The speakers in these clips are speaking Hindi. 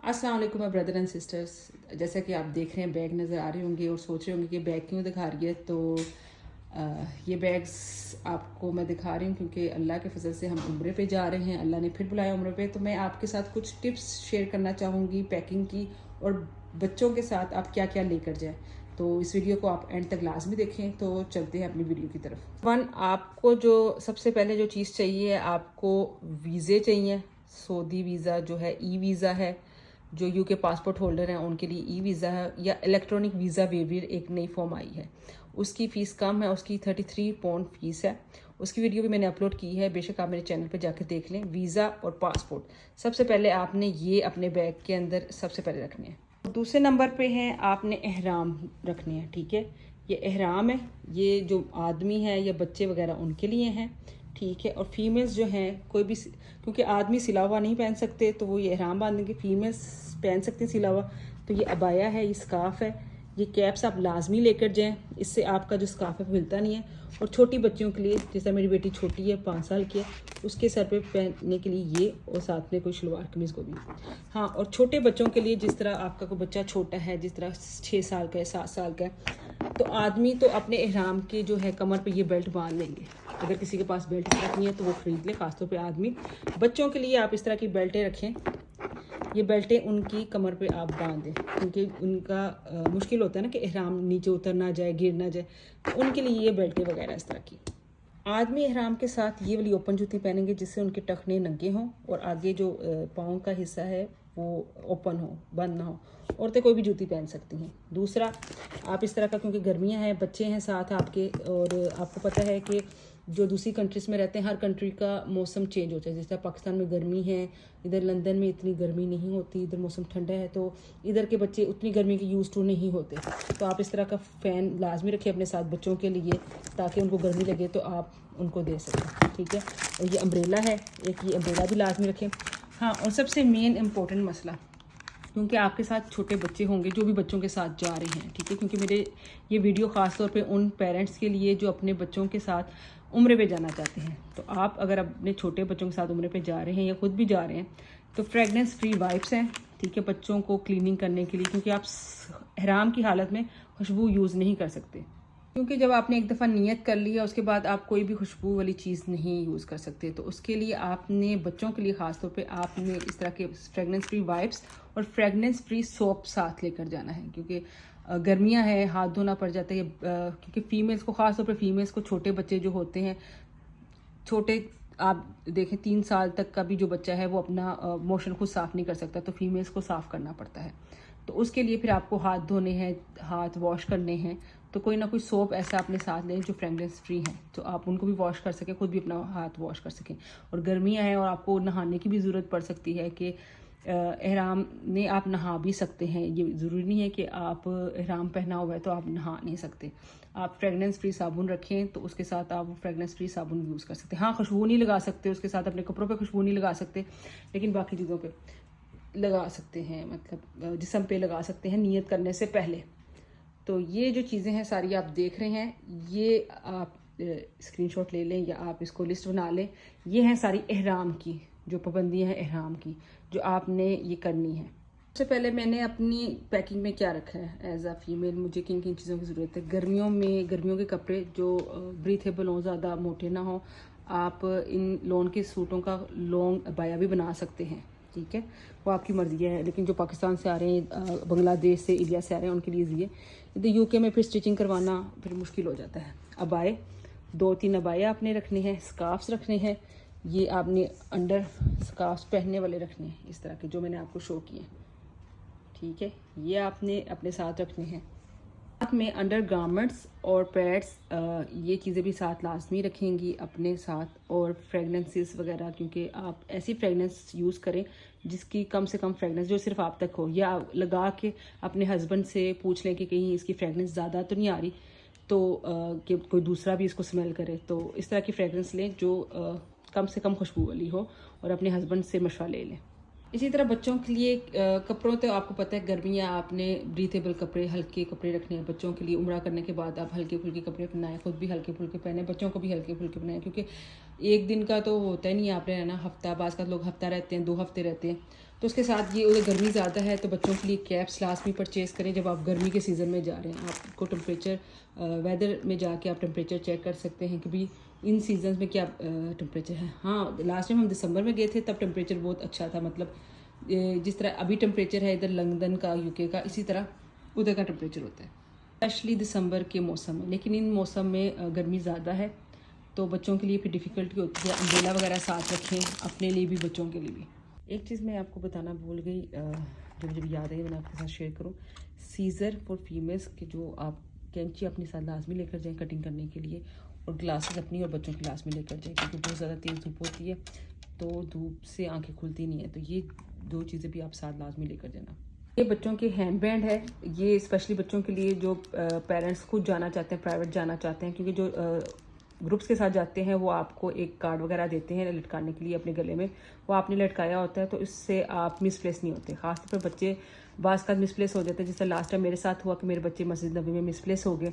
अस्सलाम वालेकुम माय ब्रदर एंड सिस्टर्स। जैसा कि आप देख रहे हैं बैग नज़र आ रहे होंगे और सोच रहे होंगे कि बैग क्यों दिखा रही है। तो ये बैग्स आपको मैं दिखा रही हूँ क्योंकि अल्लाह के फजल से हम उम्रे पे जा रहे हैं। अल्लाह ने फिर बुलाया उम्रे पे, तो मैं आपके साथ कुछ टिप्स शेयर करना चाहूँगी पैकिंग की, और बच्चों के साथ आप क्या क्या लेकर जाएँ। तो इस वीडियो को आप एंड तक लाजमी देखें। तो चलते हैं अपनी वीडियो की तरफ। आपको जो सबसे पहले जो चीज़ चाहिए, आपको वीज़े चाहिए। सऊदी वीज़ा जो है, ई वीज़ा है। जो यूके पासपोर्ट होल्डर हैं उनके लिए ई वीज़ा है, या इलेक्ट्रॉनिक वीज़ा वेवियर एक नई फॉर्म आई है। उसकी फ़ीस कम है, उसकी 33 पाउंड फ़ीस है। उसकी वीडियो भी मैंने अपलोड की है, बेशक आप मेरे चैनल पर जाकर देख लें। वीज़ा और पासपोर्ट सबसे पहले आपने ये अपने बैग के अंदर सबसे पहले रखने हैं। दूसरे नंबर पे हैं आपने एहराम रखने हैं। ठीक है, ये एहराम है, ये जो आदमी है या बच्चे वगैरह उनके लिए हैं। ठीक है, और फीमेल्स जो हैं कोई भी, क्योंकि आदमी सिला हुआ नहीं पहन सकते तो वो ये एहराम बांधेंगे, फीमेल्स पहन सकते हैं सिला हुआ। तो ये अबाया है, ये स्कार्फ है, ये कैप्स आप लाजमी लेकर जाएं, इससे आपका जो स्कार्फ है मिलता नहीं है। और छोटी बच्चियों के लिए, जैसा मेरी बेटी छोटी है 5 साल की है, उसके सर पे पहनने के लिए ये, और साथ में कोई शलवार कमीज़ को भी। हाँ, और छोटे बच्चों के लिए, जिस तरह आपका कोई बच्चा छोटा है, जिस तरह 6 साल का है, 7 साल का है, तो आदमी तो अपने एहराम के जो है कमर पे ये बेल्ट बांध लेंगे। अगर किसी के पास बेल्ट इस तरह की है तो वो खरीद ले, खासतौर पे आदमी। बच्चों के लिए आप इस तरह की बेल्टें रखें, ये बेल्टें उनकी कमर पे आप बांध दें, क्योंकि उनका मुश्किल होता है ना कि एहराम नीचे उतर ना जाए, गिर ना जाए, तो उनके लिए ये बेल्टें वगैरह इस तरह की। आदमी एहराम के साथ ये वाली ओपन जूती पहनेंगे जिससे उनके टखने नंगे हों और आगे जो पाँव का हिस्सा है वो ओपन हो, बंद ना हो। औरतें कोई भी जूती पहन सकती हैं। दूसरा, आप इस तरह का, क्योंकि गर्मियां हैं, बच्चे हैं साथ आपके, और आपको पता है कि जो दूसरी कंट्रीज़ में रहते हैं, हर कंट्री का मौसम चेंज होता है। जैसे पाकिस्तान में गर्मी है, इधर लंदन में इतनी गर्मी नहीं होती, इधर मौसम ठंडा है, तो इधर के बच्चे उतनी गर्मी के यूज़ टू नहीं होते। तो आप इस तरह का फ़ैन लाजमी रखें अपने साथ बच्चों के लिए, ताकि उनको गर्मी लगे तो आप उनको दे सकें। ठीक है, और ये अम्ब्रेला है, एक ये अम्ब्रेला भी लाजमी रखें। हाँ, और सबसे मेन इम्पोर्टेंट मसला, क्योंकि आपके साथ छोटे बच्चे होंगे जो भी बच्चों के साथ जा रहे हैं। ठीक है, क्योंकि मेरे ये वीडियो ख़ास तौर पे उन पेरेंट्स के लिए जो अपने बच्चों के साथ उम्रे पे जाना चाहते हैं। तो आप अगर अपने छोटे बच्चों के साथ उम्रे पे जा रहे हैं या खुद भी जा रहे हैं, तो फ्रेगनेंस फ्री वाइप्स हैं। ठीक है, बच्चों को क्लीनिंग करने के लिए, क्योंकि आप एहराम की हालत में खुशबू यूज़ नहीं कर सकते, क्योंकि जब आपने एक दफ़ा नियत कर लिया उसके बाद आप कोई भी खुशबू वाली चीज़ नहीं यूज़ कर सकते। तो उसके लिए आपने बच्चों के लिए ख़ास तौर पे आपने इस तरह के फ्रेगनेंस फ्री वाइप्स और फ्रेगनेंस फ्री सोप साथ लेकर जाना है, क्योंकि गर्मियां हैं, हाथ धोना पड़ जाता है। क्योंकि फ़ीमेल्स को, ख़ास तौर पे फ़ीमेल्स को, छोटे बच्चे जो होते हैं, छोटे आप देखें 3 साल तक का भी जो बच्चा है वो अपना मोशन खुद साफ़ नहीं कर सकता, तो फीमेल्स को साफ़ करना पड़ता है। तो उसके लिए फिर आपको हाथ धोने हैं, हाथ वॉश करने हैं, तो कोई ना कोई सोप ऐसा अपने साथ लें जो फ्रेगनेंस फ्री हैं, तो आप उनको भी वॉश कर सकें, खुद भी अपना हाथ वॉश कर सकें। और गर्मियाँ हैं और आपको नहाने की भी ज़रूरत पड़ सकती है कि एहराम में आप नहा भी सकते हैं। ये ज़रूरी नहीं है कि आप एहराम पहना हुआ है तो आप नहा नहीं सकते। आप फ्रेगनेंस फ्री साबुन रखें तो उसके साथ आप फ्रेगनेंस फ्री साबुन यूज़ कर सकते हैं। हाँ, खुशबू नहीं लगा सकते उसके साथ, अपने कपड़ों पे खुशबू नहीं लगा सकते, लेकिन बाकी चीज़ों पे लगा सकते हैं, मतलब जिस्म पे लगा सकते हैं नियत करने से पहले। तो ये जो चीज़ें हैं सारी आप देख रहे हैं, ये आप स्क्रीनशॉट ले लें या आप इसको लिस्ट बना लें। ये हैं सारी एहराम की जो पाबंदियां हैं एहराम की, जो आपने ये करनी है। सबसे पहले मैंने अपनी पैकिंग में क्या रखा है एज अ फीमेल, मुझे किन किन चीज़ों की ज़रूरत है। गर्मियों में गर्मियों के कपड़े जो ब्रीथेबल हों, ज़्यादा मोटे ना हों। आप इन लॉन के सूटों का लॉन्ग अबाया भी बना सकते हैं। ठीक है, वो आपकी मर्जी है, लेकिन जो पाकिस्तान से आ रहे हैं, बांग्लादेश से, इंडिया से आ रहे हैं, उनके लिए ईजी है। इधर यूके में फिर स्टिचिंग करवाना फिर मुश्किल हो जाता है। अबाए 2-3 अबाए आपने रखने हैं, स्कार्फ्स रखने हैं। ये आपने अंडर स्कार्फ्स पहनने वाले रखने हैं, इस तरह के जो मैंने आपको शो किए। ठीक है, ये आपने अपने साथ रखने हैं। साथ में अंडर गारमेंट्स और पैड्स, ये चीज़ें भी साथ लाजमी रखेंगी अपने साथ। और फ्रेगनेंसेस वगैरह, क्योंकि आप ऐसी फ्रेगनेंस यूज़ करें जिसकी कम से कम फ्रेगनेंस जो सिर्फ आप तक हो, या लगा के अपने हस्बैंड से पूछ लें कि कहीं इसकी फ्रेगनेंस ज़्यादा तो नहीं आ रही, तो कि कोई दूसरा भी इसको स्मेल करे। तो इस तरह की फ्रेगनेंस लें जो कम से कम खुशबू वाली हो, और अपने हस्बैंड से मशवरा ले लें। इसी तरह बच्चों के लिए कपड़ों तो आपको पता है गर्मियाँ आपने ब्रीथेबल कपड़े हल्के कपड़े रखने हैं बच्चों के लिए। उम्रा करने के बाद आप हल्के फुल्के कपड़े पहनाएं, खुद भी हल्के फुल्के पहने, बच्चों को भी हल्के फुल्के पहनाएं, क्योंकि एक दिन का तो होता ही नहीं आपने रहना, हफ्ता बाज का लोग हफ्ता रहते हैं, 2 हफ्ते रहते हैं। तो उसके साथ ये उधर गर्मी ज़्यादा है तो बच्चों के लिए कैप्स लाजमी परचेज़ करें जब आप गर्मी के सीज़न में जा रहे हैं। आपको टेम्परेचर वेदर में जाके आप टेम्परेचर चेक कर सकते हैं कि भी इन सीजन में क्या टेम्परेचर है। हाँ, लास्ट टाइम हम दिसंबर में गए थे तब टेम्परेचर बहुत अच्छा था, मतलब जिस तरह अभी टेम्परेचर है इधर लंदन का, यूके का, इसी तरह उधर का टेम्परेचर होता है, स्पेशली दिसंबर के मौसम में। लेकिन इन मौसम में गर्मी ज़्यादा है तो बच्चों के लिए फिर डिफ़िकल्टी होती है। अम्ब्रेला वगैरह साथ रखें, अपने लिए भी बच्चों के लिए भी। एक चीज़ मैं आपको बताना भूल गई, जो मुझे याद है मैंने आपके साथ शेयर करूँ। सीज़र फॉर फीमेल्स के जो आप कैंची अपने साथ लाजमी लेकर जाएं कटिंग करने के लिए, और ग्लासेस अपनी और बच्चों की लाजमी लेकर जाएं, क्योंकि बहुत ज़्यादा तेज़ धूप होती है तो धूप से आंखें खुलती नहीं है। तो ये 2 चीज़ें भी आप साथ लाजमी लेकर जाना। ये बच्चों के हैंड बैंड है, ये स्पेशली बच्चों के लिए जो पेरेंट्स खुद जाना चाहते हैं, प्राइवेट जाना चाहते हैं, क्योंकि जो ग्रुप्स के साथ जाते हैं वो आपको एक कार्ड वगैरह देते हैं लटकाने के लिए अपने गले में, वो आपने लटकाया होता है तो इससे आप मिसप्लेस नहीं होते। ख़ासतौर पर बच्चे बाज़ का मिसप्लेस हो जाते हैं, जिससे लास्ट टाइम मेरे साथ हुआ कि मेरे बच्चे मस्जिद नबी में मिसप्लेस हो गए,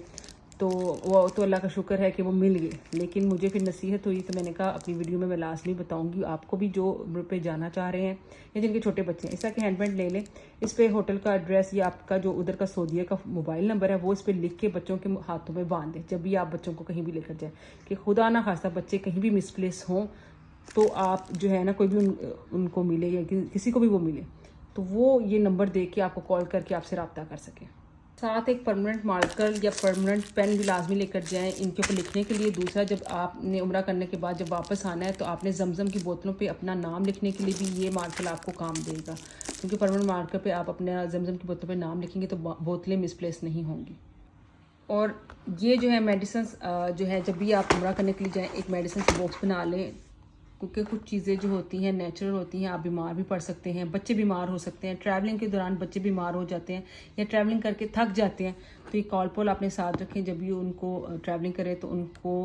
तो वो तो अल्लाह का शुक्र है कि वो मिल गए। लेकिन मुझे फिर नसीहत हुई तो मैंने कहा अपनी वीडियो में मैं लाजमी बताऊंगी आपको भी, जो पे जाना चाह रहे हैं या जिनके छोटे बच्चे हैं, इस तरह के हैंडबैंड ले लें। इस पर होटल का एड्रेस या आपका जो उधर का सऊदीया का मोबाइल नंबर है वो इस पर लिख के बच्चों के हाथों में बांध दें जब भी आप बच्चों को कहीं भी लेकर जाएँ, कि खुदा ना खास्ता बच्चे कहीं भी मिसप्लेस हों तो आप जो है ना कोई भी उनको मिले या किसी को भी वो मिले तो वो ये नंबर दे के आपको कॉल करके आपसे रब्ता कर सकें। साथ एक परमानेंट मार्कर या परमानेंट पेन भी लाजमी लेकर जाएं इनके ऊपर लिखने के लिए। दूसरा, जब आपने उम्रा करने के बाद जब वापस आना है तो आपने जमजम की बोतलों पे अपना नाम लिखने के लिए भी ये मार्कर आपको काम देगा, क्योंकि परमानेंट मार्कर पे आप अपने जमजम की बोतलों पे नाम लिखेंगे तो बोतलें मिसप्लेस नहीं होंगी। और ये जो है मेडिसिन जो है जब भी आप उम्रा करने के लिए जाएँ एक मेडिसिन बॉक्स बना लें, क्योंकि कुछ चीज़ें जो होती हैं नेचुरल होती हैं, आप बीमार भी पड़ सकते हैं, बच्चे बीमार हो सकते हैं, ट्रैवलिंग के दौरान बच्चे बीमार हो जाते हैं या ट्रैवलिंग करके थक जाते हैं, तो ये कॉलपोल अपने साथ रखें जब भी उनको ट्रैवलिंग करें तो उनको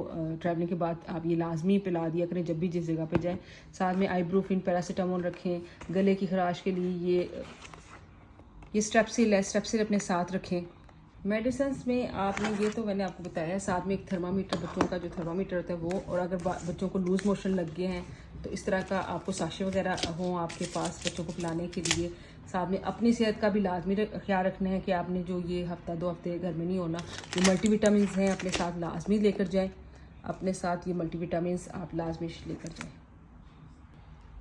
ट्रैवलिंग के बाद आप ये लाजमी पिला दिया करें जब भी जिस जगह पे जाएं। साथ में आइब्रोफिन पैरासीटामोल रखें, गले की खराश के लिए ये स्ट्रेप्सिल है, स्ट्रेप्सिल अपने साथ रखें। मेडिसिन में आपने ये तो मैंने आपको बताया है, साथ में एक थर्मामीटर, बच्चों का जो थर्मामीटर होता है वो, और अगर बच्चों को लूज़ मोशन लग गए हैं तो इस तरह का आपको साशे वगैरह हों आपके पास बच्चों को पिलाने के लिए। साथ में अपनी सेहत का भी लाजमी ख्याल रखना है कि आपने जो ये हफ्ता 2 हफ्ते घर में नहीं होना, जो मल्टीविटामिन हैं अपने साथ लाजमी लेकर जाएँ, अपने साथ ये मल्टीविटामिन आप लाजमी लेकर जाएँ।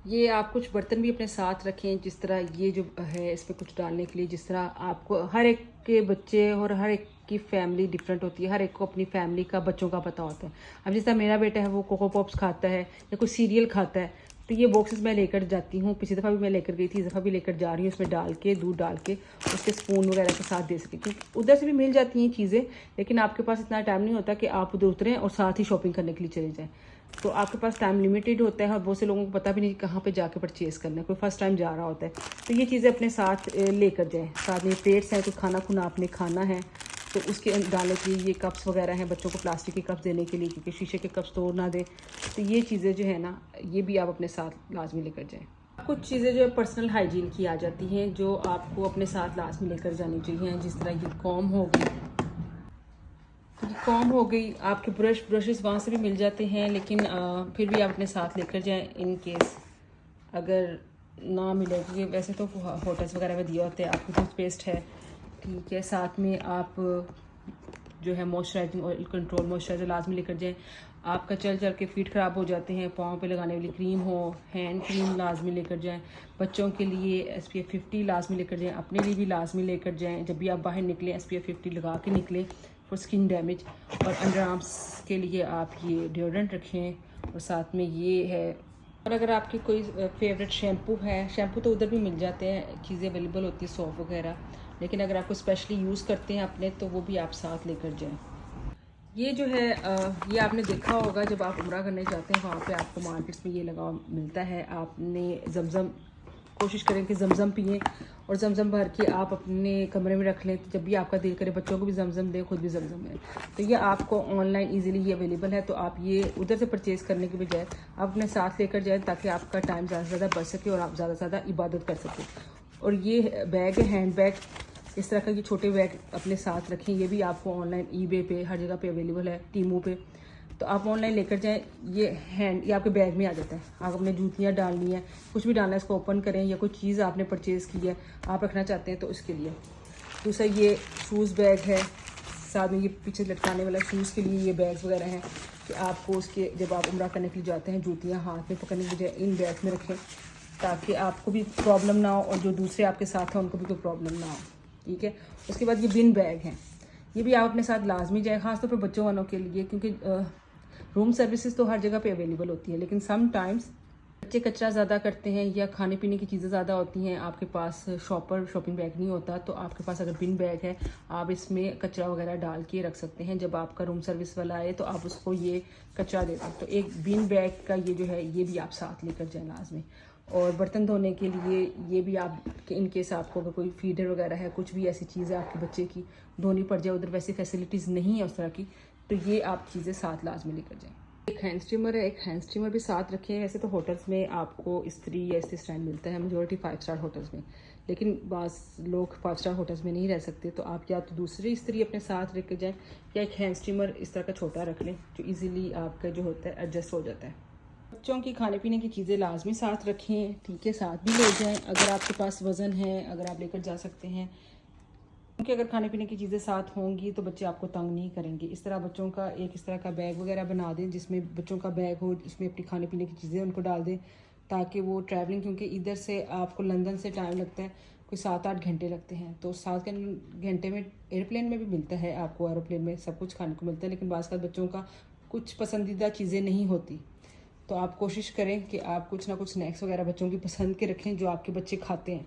ये आप कुछ बर्तन भी अपने साथ रखें, जिस तरह ये जो है इस पर कुछ डालने के लिए, जिस तरह आपको हर एक के बच्चे और हर एक की फैमिली डिफरेंट होती है, हर एक को अपनी फैमिली का बच्चों का पता होता है। अब जिस तरह मेरा बेटा है वो कोको पॉप्स खाता है या कोई सीरियल खाता है, तो ये बॉक्सेस मैं लेकर जाती हूँ, पिछली दफ़ा भी मैं लेकर गई थी, इस दफ़ा भी लेकर जा रही हूँ। उसमें डाल के दूध डाल के उसके स्पून वगैरह के साथ दे सके, क्योंकि उधर से भी मिल जाती हैं चीज़ें, लेकिन आपके पास इतना टाइम नहीं होता कि आप उधर उतरें और साथ ही शॉपिंग करने के लिए चले जाएँ, तो आपके पास टाइम लिमिटेड होता है और बहुत से लोगों को पता भी नहीं कहाँ पे जाके परचेज़ करना है, कोई फर्स्ट टाइम जा रहा होता है, तो ये चीज़ें अपने साथ लेकर जाएं। साथ में प्लेट्स हैं, कोई खाना खुना आपने खाना है तो उसके डालने के लिए ये कप्स वगैरह हैं, बच्चों को प्लास्टिक के कप्स देने के लिए, क्योंकि शीशे के कप्स तोड़ ना दें, तो ये चीज़ें जो है ना ये भी आप अपने साथ लाजमी लेकर जाएँ। कुछ चीज़ें जो है पर्सनल हाइजीन की आ जाती हैं जो आपको अपने साथ लाजमी लेकर जानी चाहिए, जिस तरह ये कॉम हो गई, कॉम हो गई, आपके ब्रशेस वहाँ से भी मिल जाते हैं, लेकिन फिर भी आप अपने साथ लेकर जाएं इन केस अगर ना मिले, क्योंकि वैसे तो होटल्स वगैरह में दिया होता है। आपकी टूथपेस्ट है, ठीक है, साथ में आप जो है मॉइस्चराइजिंग ऑयल कंट्रोल मॉइस्चराइजर लाजमी लेकर जाएं। आपका चल के फीट ख़राब हो जाते हैं, पाँव पे लगाने वाली क्रीम हो, हैंड क्रीम लाजमी लेकर जाएं। बच्चों के लिए SPF 50 लाजमी लेकर जाएं, अपने लिए भी लाजमी लेकर जाएं। जब भी आप बाहर निकलें SPF 50 लगा के निकलें फॉर स्किन डैमेज। और अंडर आर्म्स के लिए आप ये डिओड्रेंट रखें, और साथ में ये है। और अगर आपकी कोई फेवरेट शैम्पू है, शैम्पू तो उधर भी मिल जाते हैं, चीज़ें अवेलेबल होती है, सॉप वगैरह, लेकिन अगर आपको स्पेशली यूज़ करते हैं अपने तो वो भी आप साथ लेकर जाएं। ये जो है ये आपने देखा होगा जब आप उम्रा करने जाते हैं वहाँ पे आपको मार्केट्स में ये लगा मिलता है। आपने जमज़म कोशिश करें कि जमज़म पिएं, और जमजम भर के आप अपने कमरे में रख लें, तो जब भी आपका दिल करे बच्चों को भी जमजम दें, खुद भी जमजम लें। तो ये आपको ऑनलाइन ईजिली ये अवेलेबल है, तो आप ये उधर से परचेज़ करने के बजाय आप अपने साथ लेकर जाएँ, ताकि आपका टाइम ज़्यादा से ज़्यादा बच सके और आप ज़्यादा से ज़्यादा इबादत कर सकें। और ये बैग है, हैंड बैग, इस तरह का ये छोटे बैग अपने साथ रखें। ये भी आपको ऑनलाइन ईबे पे हर जगह पे अवेलेबल है, टीमू पे, तो आप ऑनलाइन लेकर जाएं। ये आपके बैग में आ जाता है। आप अपने जूतियाँ डालनी है, कुछ भी डालना है, इसको ओपन करें, या कोई चीज़ आपने परचेज़ की है आप रखना चाहते हैं तो उसके लिए। दूसरा ये शूज़ बैग है, साथ में ये पीछे लटकाने वाला शूज़ के लिए ये बैग्स वगैरह हैं कि आपको उसके जब आप उम्रा करने के लिए जाते हैं जूतियाँ हाथ में पकड़ने के बजाय इन बैग में रखें, ताकि आपको भी प्रॉब्लम ना हो और जो दूसरे आपके साथ हैं उनको भी कोई प्रॉब्लम ना हो। ठीक है। उसके बाद ये बिन बैग हैं, ये भी आप अपने साथ लाजमी जाए, ख़ासतौर पर बच्चों वालों के लिए, क्योंकि रूम सर्विसेज तो हर जगह पे अवेलेबल होती है, लेकिन सम टाइम्स बच्चे कचरा ज़्यादा करते हैं या खाने पीने की चीज़ें ज़्यादा होती हैं, आपके पास शॉपिंग बैग नहीं होता, तो आपके पास अगर बिन बैग है आप इसमें कचरा वगैरह डाल के रख सकते हैं। जब आपका रूम सर्विस वाला आए तो आप उसको ये कचरा दे दें। तो एक बिन बैग का ये जो है ये भी आप साथ लेकर जाए लाजमी। और बर्तन धोने के लिए ये भी आप, इन केस आपको अगर कोई फीडर वगैरह है, कुछ भी ऐसी चीज़ है आपके बच्चे की धोनी पड़ जाए, उधर वैसी फैसिलिटीज़ नहीं है उस तरह की, तो ये आप चीज़ें साथ लाजमी लेकर जाएँ। एक हैंड स्टीमर है, एक हैंड स्टीमर भी साथ रखें। वैसे तो होटल्स में आपको इस्त्री या इस्त्री स्टैंड मिलता है, मेजॉरिटी 5 स्टार होटल्स में, लेकिन बास लोग 5 स्टार होटल्स में नहीं रह सकते, तो आप या तो दूसरी इस्त्री अपने साथ लेकर जाएँ, या एक हैंड स्टीमर इस तरह का छोटा रख लें जो ईज़िली आपका जो होता है एडजस्ट हो जाता है। बच्चों की खाने पीने की चीज़ें लाजमी साथ रखें, ठीक है, साथ भी ले जाएं अगर आपके पास वज़न है, अगर आप लेकर जा सकते हैं, क्योंकि अगर खाने पीने की चीज़ें साथ होंगी तो बच्चे आपको तंग नहीं करेंगे। इस तरह बच्चों का एक इस तरह का बैग वगैरह बना दें जिसमें बच्चों का बैग हो, उसमें अपनी खाने पीने की चीज़ें उनको डाल दें, ताकि वो ट्रैवलिंग, क्योंकि इधर से आपको लंदन से टाइम लगता है कोई 7-8 घंटे लगते हैं, तो 7 घंटे में एयरप्लेन में भी मिलता है आपको, एरोप्लेन में सब कुछ खाने को मिलता है, लेकिन बाज़ बच्चों का कुछ पसंदीदा चीज़ें नहीं होती, तो आप कोशिश करें कि आप कुछ ना कुछ स्नैक्स वगैरह बच्चों की पसंद के रखें जो आपके बच्चे खाते हैं,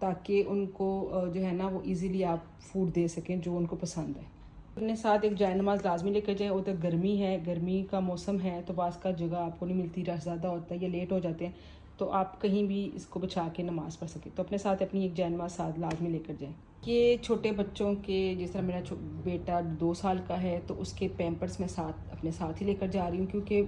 ताकि उनको जो है ना वो इजीली आप फूड दे सकें जो उनको पसंद है। अपने साथ एक जाए नमाज लाजमी लेकर जाएँ। उधर गर्मी है, गर्मी का मौसम है, तो बाज़ का जगह आपको नहीं मिलती, रश ज़्यादा होता है या लेट हो जाते हैं, तो आप कहीं भी इसको बचा के नमाज पढ़ सकें, तो अपने साथ अपनी एक जाए नमाज साथ लाजमी लेकर जाएँ। ये छोटे बच्चों के, जिस तरह मेरा बेटा 2 साल का है, तो उसके पैम्पर्स मैं अपने साथ ही लेकर जा रही हूँ, क्योंकि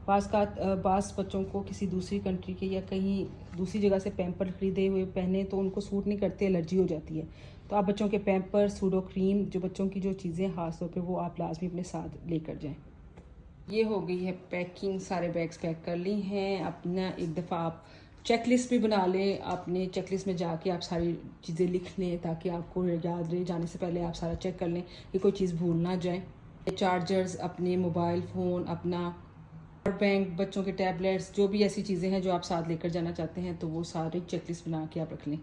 बाज़ बच्चों को किसी दूसरी कंट्री के या कहीं दूसरी जगह से पैम्पर ख़रीदे हुए पहने तो उनको सूट नहीं करते, एलर्जी हो जाती है, तो आप बच्चों के पैम्पर, सूडो क्रीम, जो बच्चों की जो चीज़ें ख़ास तौर पे वो आप लाजमी अपने साथ लेकर जाएं। ये हो गई है पैकिंग, सारे बैग्स पैक कर ली हैं। अपना एक दफ़ा आप चेकलिस्ट भी बना लें, अपने चेकलिस्ट में जाके आप सारी चीज़ें लिख लें, ताकि आपको याद रहे, जाने से पहले आप सारा चेक कर लें कि कोई चीज़ भूल ना जाए। चार्जर्स, अपने मोबाइल फ़ोन, अपना पावर बैंक, बच्चों के टैबलेट्स, जो भी ऐसी चीज़ें हैं जो आप साथ लेकर जाना चाहते हैं, तो वो सारी चेकलिस्ट बना के आप रख लें।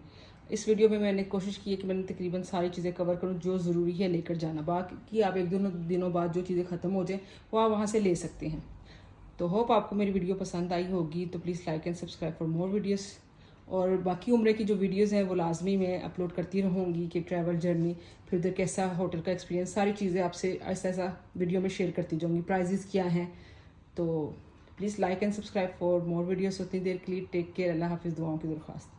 इस वीडियो में मैंने कोशिश की है कि मैंने तकरीबन सारी चीज़ें कवर करूँ जो ज़रूरी है लेकर जाना, बाकी आप 1-2 दिनों बाद जो चीज़ें ख़त्म हो जाए वो आप वहाँ से ले सकते हैं। तो होप आपको मेरी वीडियो पसंद आई होगी, तो please like and subscribe for more videos. और बाकी उम्रे की जो वीडियोस हैं वो लाजमी मैं अपलोड करती रहूँगी, कि ट्रैवल जर्नी, फिर उधर कैसा होटल का एक्सपीरियंस, सारी चीज़ें आपसे ऐसा वीडियो में शेयर करती जाऊँगी, प्राइजेज़ क्या हैं। तो please like and subscribe for more videos. उतनी देर के लिए टेक केयर, अल्लाह हाफिज़, दुआओं की दरख्वास्त।